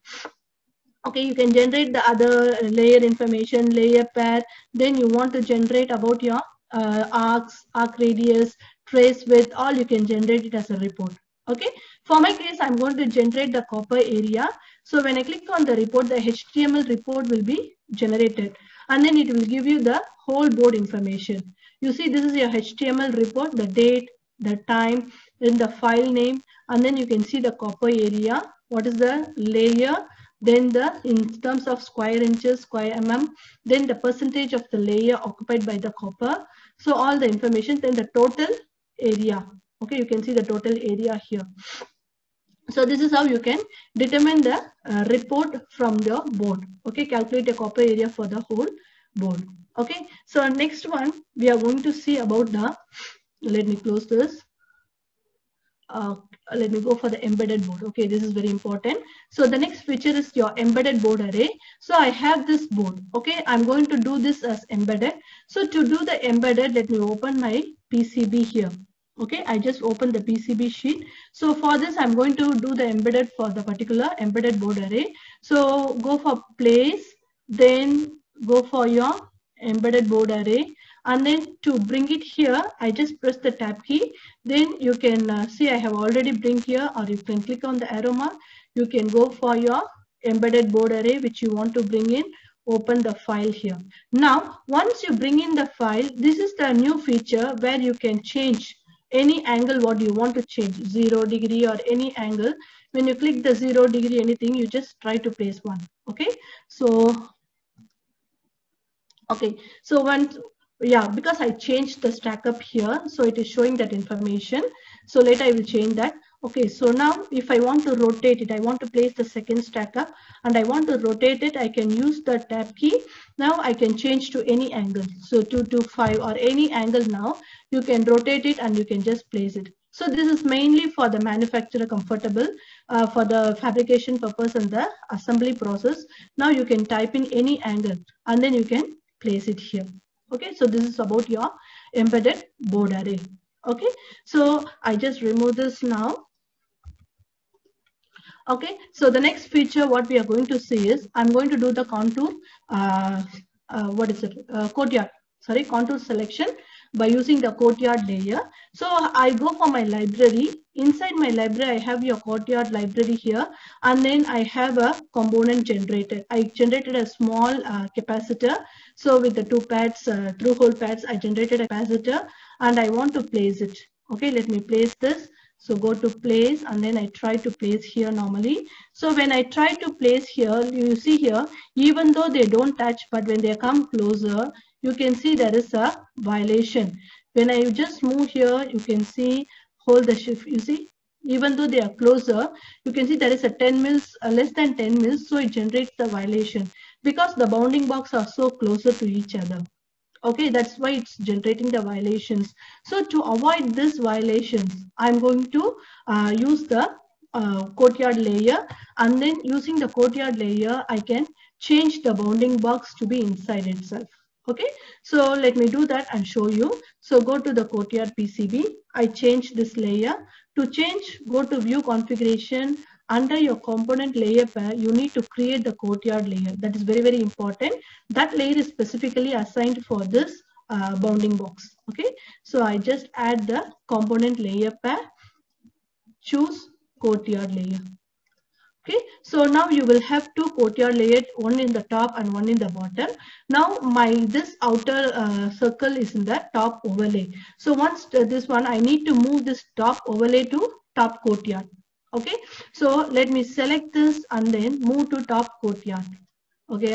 Okay, you can generate the other layer information, layer pair. Then you want to generate about your arcs, arc radius, trace width, all you can generate it as a report. Okay, for my case, I'm going to generate the copper area. So when I click on the report, the HTML report will be generated and then it will give you the whole board information. You see, this is your HTML report, the date, the time, then the file name, and then you can see the copper area, what is the layer, then in terms of square inches, square mm, then the percentage of the layer occupied by the copper. So all the information, then the total area. Okay, you can see the total area here. So this is how you can determine the report from the board. Okay, calculate a copper area for the whole board. Okay, so next one we are going to see about let me close this. let me go for the embedded board. Okay, this is very important. So the next feature is your embedded board array. So I have this board. Okay, I'm going to do this as embedded. So to do the embedded, let me open my PCB here. Okay, I just opened the PCB sheet. So for this, I'm going to do the embedded for the particular embedded board array. So go for place, then go for your embedded board array, and then to bring it here, I just press the tab key. Then you can see I have already bring here, or you can click on the arrow mark. You can go for your embedded board array which you want to bring in. Open the file here. Now once you bring in the file, this is the new feature where you can change any angle what you want to change, 0 degree or any angle. When you click the 0 degree anything, you just try to place one. Okay, so once, yeah, because I changed the stack up here, so it is showing that information. So later I will change that. Okay, so now if I want to rotate it, I want to place the second stack up and I want to rotate it, I can use the tab key. Now I can change to any angle. So 2 to 5 or any angle, now you can rotate it and you can just place it. So this is mainly for the manufacturer comfortable, for the fabrication purpose and the assembly process. Now you can type in any angle and then you can place it here. Okay, so this is about your embedded board array. Okay, so I just remove this now. Okay, so the next feature what we are going to see is I'm going to do the contour, contour selection by using the courtyard layer. So I go for my library. Inside my library, I have your courtyard library here, and then I have a component generated. I generated a small capacitor. So with the two pads, through hole pads, I generated a capacitor and I want to place it. Okay, let me place this. So go to place and then I try to place here normally. So when I try to place here, you see here, even though they don't touch, but when they come closer, you can see there is a violation. When I just move here, you can see, hold the shift, you see, even though they are closer, you can see there is a 10 mils, less than 10 mils, so it generates the violation because the bounding box are so closer to each other. Okay, that's why it's generating the violations. So to avoid this violations, I'm going to use the courtyard layer, and then using the courtyard layer, I can change the bounding box to be inside itself. Okay, so let me do that and show you. So go to the courtyard PCB. I change this layer. To change, go to view configuration. Under your component layer pair, you need to create the courtyard layer. That is very, very important. That layer is specifically assigned for this bounding box. Okay, so I just add the component layer pair, choose courtyard layer. Okay, so now you will have two courtyard layers, one in the top and one in the bottom. Now this outer circle is in the top overlay. So once this one, I need to move this top overlay to top courtyard. Okay, so let me select this and then move to top courtyard. Okay,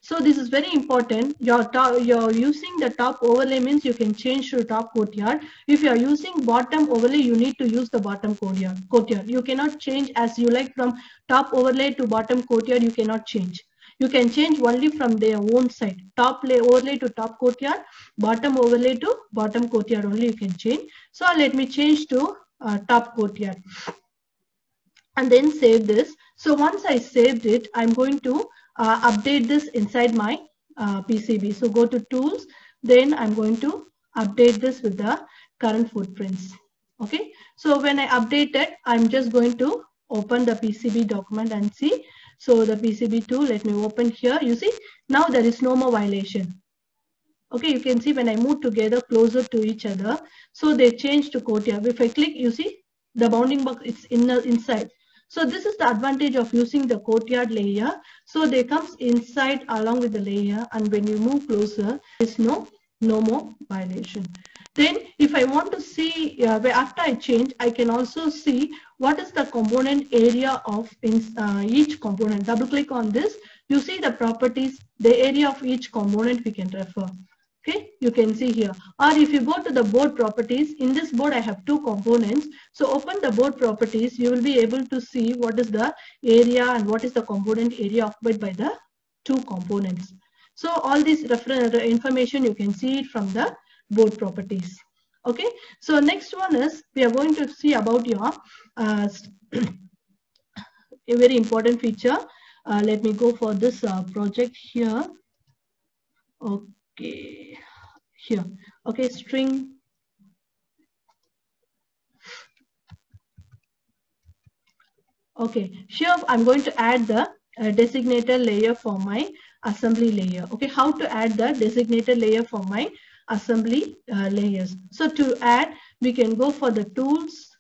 so this is very important. You're using the top overlay means you can change to top courtyard. If you are using bottom overlay, you need to use the bottom courtyard. You cannot change as you like from top overlay to bottom courtyard. You cannot change. You can change only from their own side. Top overlay to top courtyard, bottom overlay to bottom courtyard only you can change. So let me change to top courtyard and then save this. So once I saved it, I'm going to update this inside my PCB. So go to tools, then I'm going to update this with the current footprints. Okay, so when I update it, I'm just going to open the PCB document and see. So the PCB tool, let me open here. You see, now there is no more violation. Okay, you can see when I move together closer to each other, so they change to courtyard. If I click, you see the bounding box, it's inside. So this is the advantage of using the courtyard layer. So they comes inside along with the layer, and when you move closer, there's no more violation. Then if I want to see, after I change, I can also see what is the component area of each component. Double click on this, you see the properties, the area of each component we can refer. Okay, you can see here. Or if you go to the board properties, in this board I have two components. So open the board properties, you will be able to see what is the area and what is the component area occupied by the two components. So all this reference information you can see it from the board properties. Okay, so next one is we are going to see about your a very important feature. Let me go for this project here. Okay, here. Okay, string. Okay, here I'm going to add the designator layer for my assembly layer. Okay, how to add the designator layer for my assembly layers. So to add, we can go for the tools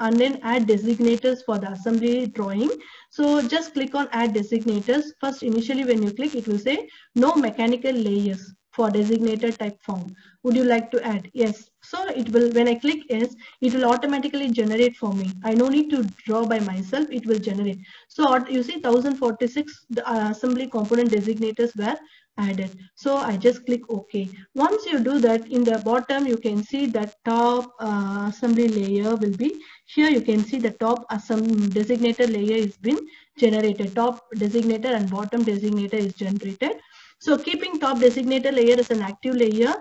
and then add designators for the assembly drawing. So just click on add designators. First, initially when you click, it will say no mechanical layers for designator type form. Would you like to add? Yes. So it will, when I click yes, it will automatically generate for me. I no need to draw by myself, it will generate. So you see 1046 the assembly component designators were added. So I just click OK. Once you do that, in the bottom you can see that top assembly layer will be here. You can see the top designator layer is been generated. Top designator and bottom designator is generated. So keeping top designator layer as an active layer,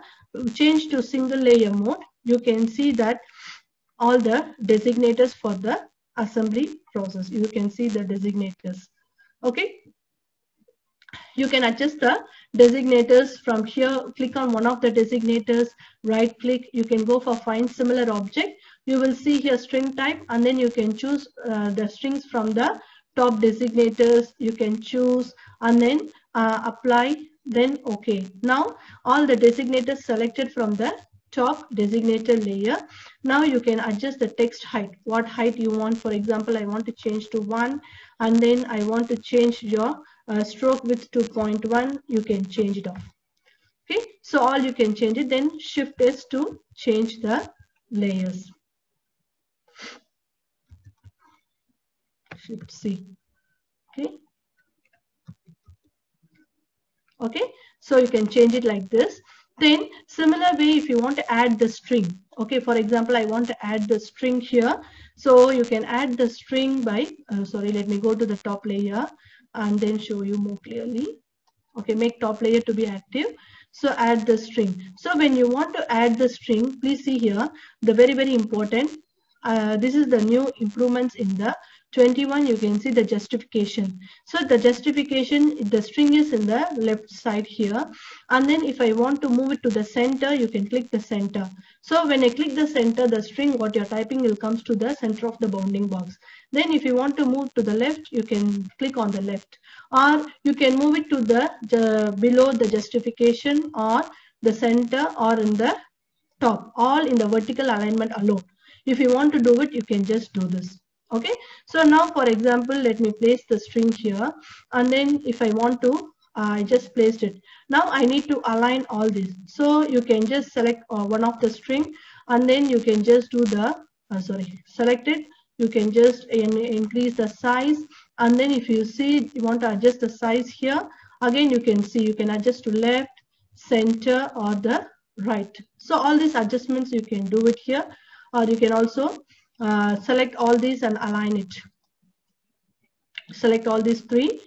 change to single layer mode. You can see that all the designators for the assembly process. You can see the designators. Okay. You can adjust the designators from here. Click on one of the designators, right click. You can go for find similar object. You will see here string type, and then you can choose the strings from the top designators. You can choose and then apply, then OK. Now all the designators selected from the top designator layer. Now you can adjust the text height, what height you want. For example, I want to change to 1, and then I want to change your stroke width to 0.1. You can change it off. Okay, so all you can change it. Then shift S to change the layers. Shift C. Okay. Okay, so you can change it like this. Then similar way, if you want to add the string, okay, for example, I want to add the string here. So you can add the string by sorry, let me go to the top layer and then show you more clearly. Okay, make top layer to be active. So add the string. So when you want to add the string, please see here the very important, this is the new improvements in the 21. You can see the justification. So the justification, the string is in the left side here, and then if I want to move it to the center, you can click the center. So when I click the center, the string what you're typing will comes to the center of the bounding box. Then if you want to move to the left, you can click on the left, or you can move it to the below the justification, or the center, or in the top, all in the vertical alignment alone. If you want to do it, you can just do this. Okay, so now for example, let me place the string here, and then if I want to, I just placed it. Now I need to align all this. So you can just select one of the string, and then you can just do the select it. You can just increase the size, and then if you see you want to adjust the size here, again you can see you can adjust to left, center, or the right. So all these adjustments you can do it here, or you can also select all these and align it. Select all these 3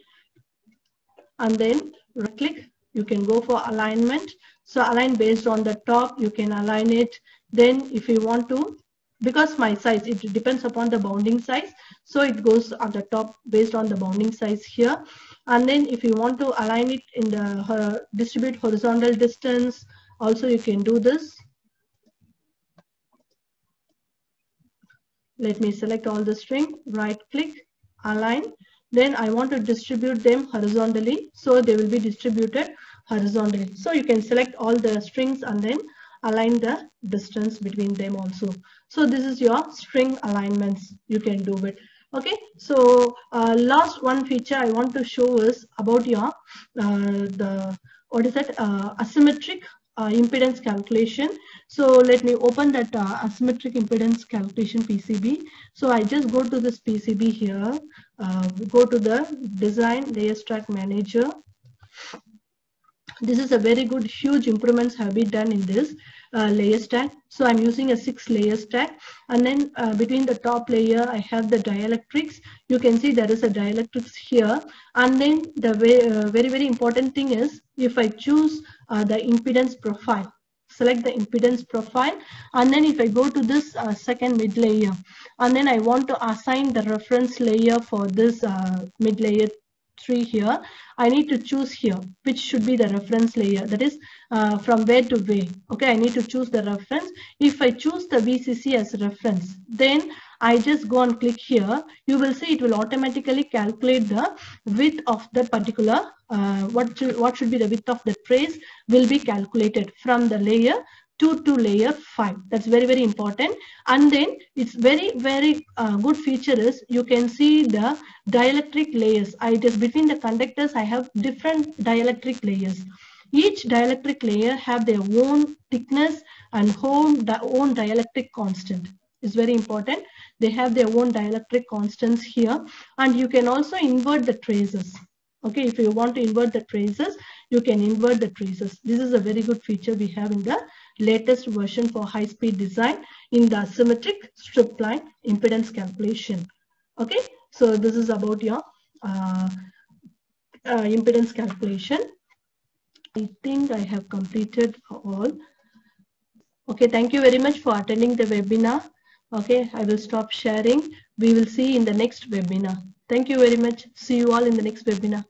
and then right click. You can go for alignment. So align based on the top, you can align it. Then if you want to, because my size, it depends upon the bounding size, so it goes on the top based on the bounding size here. And then if you want to align it in the distribute horizontal distance, also you can do this. Let me select all the string, right click, align. Then I want to distribute them horizontally, so they will be distributed horizontally. So you can select all the strings and then align the distance between them also. So this is your string alignments. You can do it. Okay, so last one feature I want to show is about your asymmetric impedance calculation. So let me open that asymmetric impedance calculation PCB. So I just go to this PCB here, go to the design layer stack manager. This is a very good, huge improvements have been done in this layer stack. So I'm using a 6 layer stack, and then between the top layer I have the dielectrics. You can see there is a dielectrics here, and then the very important thing is if I choose the impedance profile. select the impedance profile, and then if I go to this second mid layer, and then I want to assign the reference layer for this mid layer 3 here, I need to choose here which should be the reference layer, that is from where to where. Okay, I need to choose the reference. If I choose the VCC as reference, then I just go and click here. You will see it will automatically calculate the width of that particular what should be the width of the trace will be calculated from the layer 2 to layer 5. That's very, very important. And then it's very, very good feature is you can see the dielectric layers. Between the conductors, I have different dielectric layers. Each dielectric layer have their own thickness and own dielectric constant. It's very important. They have their own dielectric constants here, and you can also invert the traces. Okay, if you want to invert the traces, you can invert the traces. This is a very good feature we have in the latest version for high-speed design in the asymmetric strip line impedance calculation. Okay, so this is about your impedance calculation. I think I have completed all. Okay, thank you very much for attending the webinar. Okay, I will stop sharing. We will see in the next webinar. Thank you very much. See you all in the next webinar.